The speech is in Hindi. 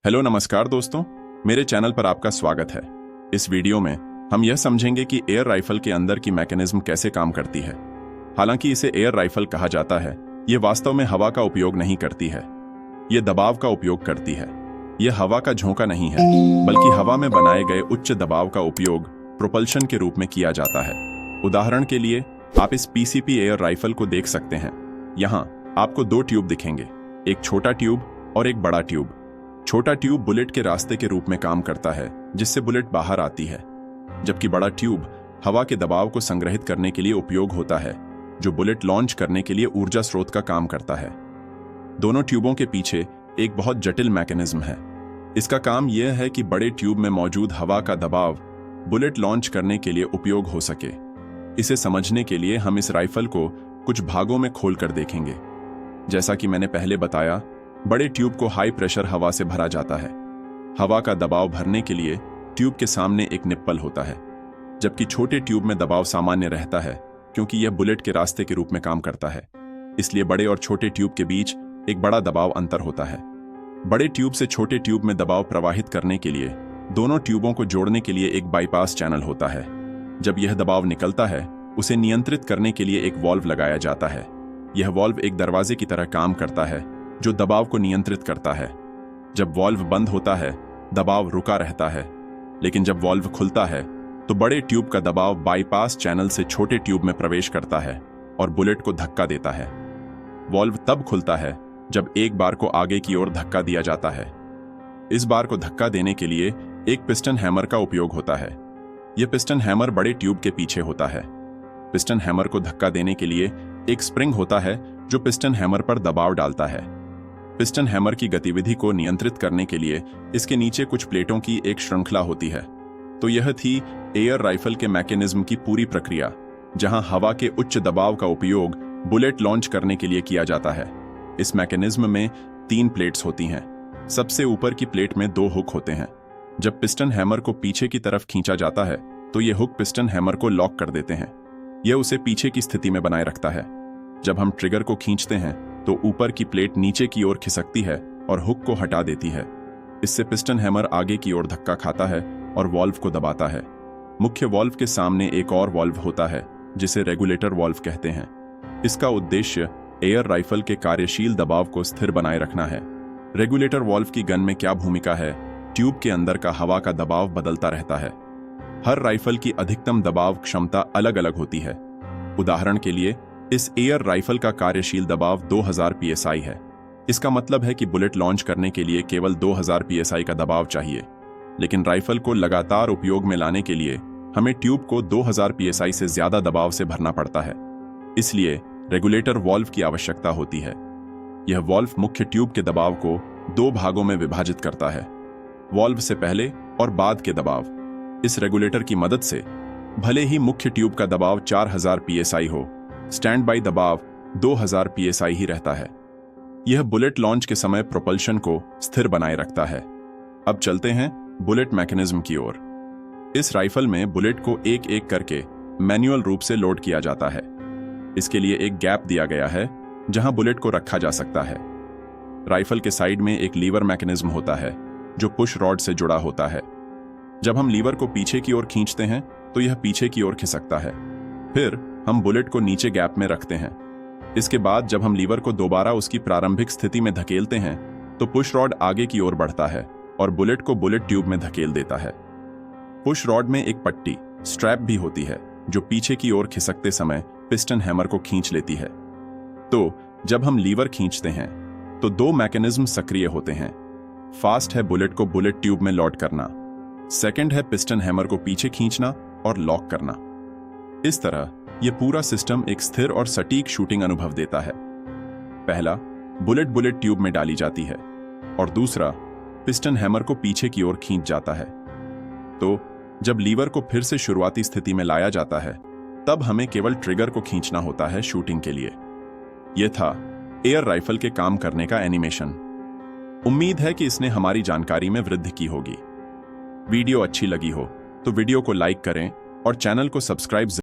हेलो नमस्कार दोस्तों, मेरे चैनल पर आपका स्वागत है। इस वीडियो में हम यह समझेंगे कि एयर राइफल के अंदर की मैकेनिज्म कैसे काम करती है। हालांकि इसे एयर राइफल कहा जाता है, यह वास्तव में हवा का उपयोग नहीं करती है, यह दबाव का उपयोग करती है। यह हवा का झोंका नहीं है, बल्कि हवा में बनाए गए उच्च दबाव का उपयोग प्रोपल्शन के रूप में किया जाता है। उदाहरण के लिए आप इस पीसीपी एयर राइफल को देख सकते हैं। यहाँ आपको दो ट्यूब दिखेंगे, एक छोटा ट्यूब और एक बड़ा ट्यूब। छोटा ट्यूब बुलेट के रास्ते के रूप में काम करता है, जिससे बुलेट बाहर आती है, जबकि बड़ा ट्यूब हवा के दबाव को संग्रहित करने के लिए उपयोग होता है, जो बुलेट लॉन्च करने के लिए ऊर्जा स्रोत का काम करता है। दोनों ट्यूबों के पीछे एक बहुत जटिल मैकेनिज्म है। इसका काम यह है कि बड़े ट्यूब में मौजूद हवा का दबाव बुलेट लॉन्च करने के लिए उपयोग हो सके। इसे समझने के लिए हम इस राइफल को कुछ भागों में खोलकर देखेंगे। जैसा कि मैंने पहले बताया, बड़े ट्यूब को हाई प्रेशर हवा से भरा जाता है। हवा का दबाव भरने के लिए ट्यूब के सामने एक निप्पल होता है, जबकि छोटे ट्यूब में दबाव सामान्य रहता है, क्योंकि यह बुलेट के रास्ते के रूप में काम करता है। इसलिए बड़े और छोटे ट्यूब के बीच एक बड़ा दबाव अंतर होता है। बड़े ट्यूब से छोटे ट्यूब में दबाव प्रवाहित करने के लिए दोनों ट्यूबों को जोड़ने के लिए एक बाईपास चैनल होता है। जब यह दबाव निकलता है, उसे नियंत्रित करने के लिए एक वॉल्व लगाया जाता है। यह वॉल्व एक दरवाजे की तरह काम करता है, जो दबाव को नियंत्रित करता है। जब वॉल्व बंद होता है, दबाव रुका रहता है, लेकिन जब वॉल्व खुलता है तो बड़े ट्यूब का दबाव बाईपास चैनल से छोटे ट्यूब में प्रवेश करता है और बुलेट को धक्का देता है। वॉल्व तब खुलता है जब एक बार को आगे की ओर धक्का दिया जाता है। इस बार को धक्का देने के लिए एक पिस्टन हैमर का उपयोग होता है। यह पिस्टन हैमर बड़े ट्यूब के पीछे होता है। पिस्टन हैमर को धक्का देने के लिए एक स्प्रिंग होता है, जो पिस्टन हैमर पर दबाव डालता है। पिस्टन हैमर की गतिविधि को नियंत्रित करने के लिए इसके नीचे कुछ प्लेटों की एक श्रृंखला होती है। तो यह थी एयर राइफल के मैकेनिज्म की पूरी प्रक्रिया, जहां हवा के उच्च दबाव का उपयोग बुलेट लॉन्च करने के लिए किया जाता है। इस मैकेनिज्म में 3 प्लेट्स होती हैं। सबसे ऊपर की प्लेट में 2 हुक होते हैं। जब पिस्टन हैमर को पीछे की तरफ खींचा जाता है, तो ये हुक पिस्टन हैमर को लॉक कर देते हैं। यह उसे पीछे की स्थिति में बनाए रखता है। जब हम ट्रिगर को खींचते हैं, तो ऊपर की प्लेट नीचे की ओर खिसकती है और हुक को हटा देती है। इससे पिस्टन हैमर आगे की ओर धक्का खाता है और वॉल्व को दबाता है। मुख्य वॉल्व के सामने एक और वॉल्व होता है, जिसे रेगुलेटर वॉल्व कहते हैं। इसका उद्देश्य एयर राइफल के कार्यशील दबाव को स्थिर बनाए रखना है। रेगुलेटर वॉल्व की गन में क्या भूमिका है? ट्यूब के अंदर का हवा का दबाव बदलता रहता है। हर राइफल की अधिकतम दबाव क्षमता अलग अलग होती है। उदाहरण के लिए इस एयर राइफल का कार्यशील दबाव 2000 psi है। इसका मतलब है कि बुलेट लॉन्च करने के लिए केवल 2000 psi का दबाव चाहिए, लेकिन राइफल को लगातार उपयोग में लाने के लिए हमें ट्यूब को 2000 psi से ज्यादा दबाव से भरना पड़ता है। इसलिए रेगुलेटर वॉल्व की आवश्यकता होती है। यह वॉल्व मुख्य ट्यूब के दबाव को 2 भागों में विभाजित करता है, वॉल्व से पहले और बाद के दबाव। इस रेगुलेटर की मदद से भले ही मुख्य ट्यूब का दबाव 4000 psi हो, स्टैंड बाई दबाव 2000 psi ही रहता है। यह बुलेट लॉन्च के समय प्रोपल्शन को स्थिर बनाए रखता है। अब चलते हैं बुलेट मैकेनिज्म की ओर। इस राइफल में बुलेट को एक एक करके मैन्युअल रूप से लोड किया जाता है। इसके लिए एक गैप दिया गया है, जहां बुलेट को रखा जा सकता है। राइफल के साइड में एक लीवर मैकेनिज्म होता है, जो पुश रॉड से जुड़ा होता है। जब हम लीवर को पीछे की ओर खींचते हैं, तो यह पीछे की ओर खिसकता है। फिर हम बुलेट को नीचे गैप में रखते हैं। इसके बाद जब हम लीवर को दोबारा उसकी प्रारंभिक स्थिति में धकेलते हैं, तो पुश रॉड आगे की ओर बढ़ता है और बुलेट को बुलेट ट्यूब में धकेल देता है। पुश रॉड में एक पट्टी स्ट्रैप भी होती है, जो पीछे की ओर खिसकते समय पिस्टन हैमर को खींच लेती है। तो जब हम लीवर खींचते हैं, तो 2 मैकेनिज्म सक्रिय होते हैं। फास्ट है बुलेट को बुलेट ट्यूब में लॉड करना, सेकंड है पिस्टन हैमर को पीछे खींचना और लॉक करना। इस तरह यह पूरा सिस्टम एक स्थिर और सटीक शूटिंग अनुभव देता है। पहला, बुलेट बुलेट ट्यूब में डाली जाती है और दूसरा, पिस्टन हैमर को पीछे की ओर खींच जाता है। तो जब लीवर को फिर से शुरुआती स्थिति में लाया जाता है, तब हमें केवल ट्रिगर को खींचना होता है शूटिंग के लिए। यह था एयर राइफल के काम करने का एनिमेशन। उम्मीद है कि इसने हमारी जानकारी में वृद्धि की होगी। वीडियो अच्छी लगी हो तो वीडियो को लाइक करें और चैनल को सब्सक्राइब